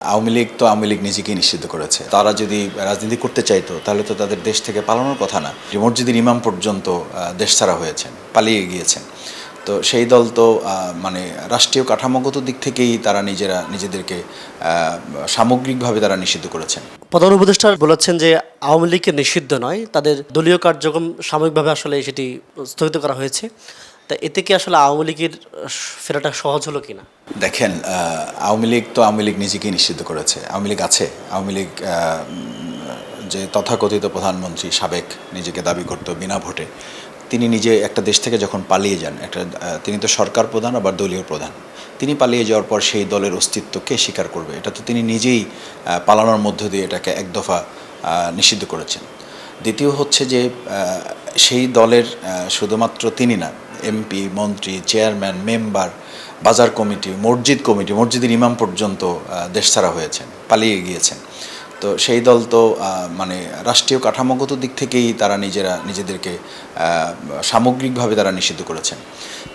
আওয়ামী লীগ তো আওয়ামী লীগ নিজেকেই নিষিদ্ধ করেছে। তারা যদি রাজনীতি করতে চাইতো তাহলে তো তাদের দেশ থেকে পালানোর কথা না। মসজিদের ইমাম পর্যন্ত দেশ ছাড়া হয়েছেন, পালিয়ে গিয়েছেন। তো সেই দল তো মানে রাষ্ট্রীয় কাঠামোগত দিক থেকেই তারা নিজেদেরকে সামগ্রিকভাবে তারা নিষিদ্ধ করেছেন। প্রধান উপদেষ্টা বলেছেন যে আওয়ামী লীগকে নিষিদ্ধ নয়, তাদের দলীয় কার্যক্রম সাময়িকভাবে আসলে সেটি স্থগিত করা হয়েছে। তা এতে কি আসলে আওয়ামী লীগের ফেরাটা সহজ হলো কিনা? দেখেন, আওয়ামী লীগ তো আওয়ামী লীগ নিজেকেই নিষিদ্ধ করেছে। আওয়ামী লীগ আছে। আওয়ামী লীগ যে তথাকথিত প্রধানমন্ত্রী সাবেক নিজেকে দাবি করত বিনা ভোটে, তিনি নিজে একটা দেশ থেকে যখন পালিয়ে যান, তিনি তো সরকার প্রধান আবার দলীয় প্রধান। তিনি পালিয়ে যাওয়ার পর সেই দলের অস্তিত্বকে স্বীকার করবে, এটা তো তিনি নিজেই পালানোর মধ্য দিয়ে এটাকে এক দফা নিষিদ্ধ করেছেন। দ্বিতীয় হচ্ছে যে সেই দলের শুধুমাত্র তিনি না, এমপি, মন্ত্রী, চেয়ারম্যান, মেম্বার, বাজার কমিটি, মসজিদের ইমাম পর্যন্ত দেশ ছাড়া হয়েছেন, পালিয়ে গিয়েছেন। তো সেই দল তো মানে রাষ্ট্রীয় কাঠামোগত দিক থেকেই তারা নিজেদেরকে সামগ্রিকভাবে তারা নিষিদ্ধ করেছেন।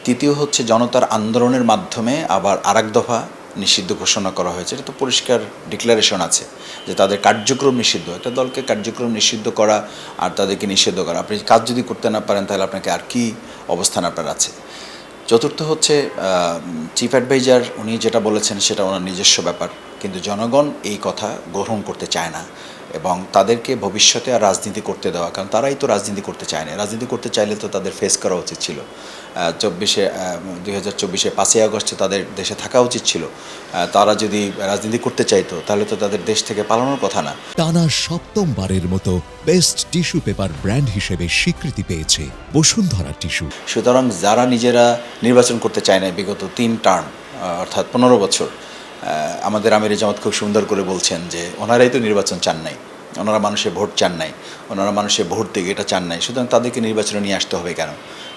তৃতীয় হচ্ছে জনতার আন্দোলনের মাধ্যমে আবার আরেক দফা নিষিদ্ধ ঘোষণা করা হয়েছে। এটা তো পরিষ্কার ডিক্লারেশন আছে যে তাদের কার্যক্রম নিষিদ্ধ। একটা দলকে কার্যক্রম নিষিদ্ধ করা আর তাদেরকে নিষিদ্ধ করা, আপনি কাজ যদি করতে না পারেন তাহলে আপনাকে আর কি অবস্থান আপনার আছে। চতুর্থ হচ্ছে চিফ অ্যাডভাইজার উনি যেটা বলেছেন সেটা ওনার নিজস্ব ব্যাপার, কিন্তু জনগণ এই কথা গ্রহণ করতে চায় না এবং তাদেরকে ভবিষ্যতে আর রাজনীতি করতে দেওয়া, কারণ তারাই তো রাজনীতি করতে চায় না। রাজনীতি করতে চাইলে তো তাদের ফেস করা উচিত ছিল। 2024 5ই আগস্টে তাদের দেশে থাকা উচিত ছিল। তারা যদি রাজনীতি করতে চাইতো তাহলে তো তাদের দেশ থেকে পালানোর কথা না। টানা সপ্তমবারের মতো বেস্ট টিস্যু পেপার ব্র্যান্ড হিসেবে স্বীকৃতি পেয়েছে বসুন্ধরা টিস্যু। সুতরাং যারা নিজেরা নির্বাচন করতে চায় না বিগত 3 টার্ম, অর্থাৎ 15 বছর, আমাদের আমির জামাত খুব সুন্দর করে বলছেন যে ওনারাই তো নির্বাচন চান নাই, ওনারা মানুষের ভোট চান নাই, ওনারা মানুষের ভোট দিকে এটা চান নাই, সুতরাং তাদেরকে নির্বাচনে নিয়ে আসতে হবে কেন?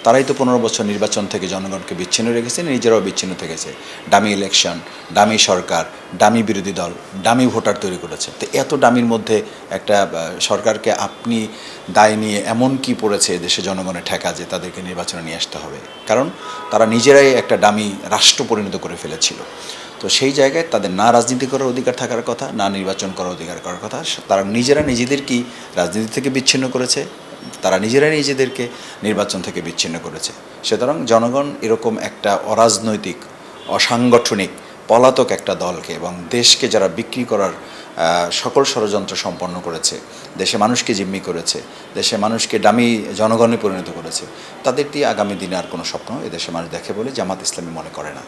তারাই তো 15 বছর নির্বাচন থেকে জনগণকে বিচ্ছিন্ন রেখেছে, নিজেরাও বিচ্ছিন্ন থেকেছে। ডামি ইলেকশন, ডামি সরকার, ডামি বিরোধী দল, ডামি ভোটার তৈরি করেছে। তো এত ডামির মধ্যে একটা সরকারকে আপনি দায় নিয়ে এমন কি পড়েছে দেশে জনগণের ঠেকা যে তাদেরকে নির্বাচনে নিয়ে আসতে হবে? কারণ তারা নিজেরাই একটা ডামি রাষ্ট্র পরিণত করে ফেলেছিল। তো সেই জায়গায় তাদের না রাজনীতি করার অধিকার থাকার কথা, না নির্বাচন করার অধিকার করার কথা। তারা নিজেদেরকেই রাজনীতি থেকে বিচ্ছিন্ন করেছে, তারা নিজেদেরকে নির্বাচন থেকে বিচ্ছিন্ন করেছে। সুতরাং জনগণ এরকম একটা অরাজনৈতিক, অসাংগঠনিক, পলাতক একটা দলকে এবং দেশকে যারা বিক্রি করার সকল ষড়যন্ত্র সম্পন্ন করেছে, দেশে মানুষকে জিম্মি করেছে, দেশে মানুষকে ডামি জনগণে পরিণত করেছে, তাদের দিয়ে আগামী দিনে আর কোনো স্বপ্ন এদেশে মানুষ দেখে বলে জামাত ইসলামী মনে করে না।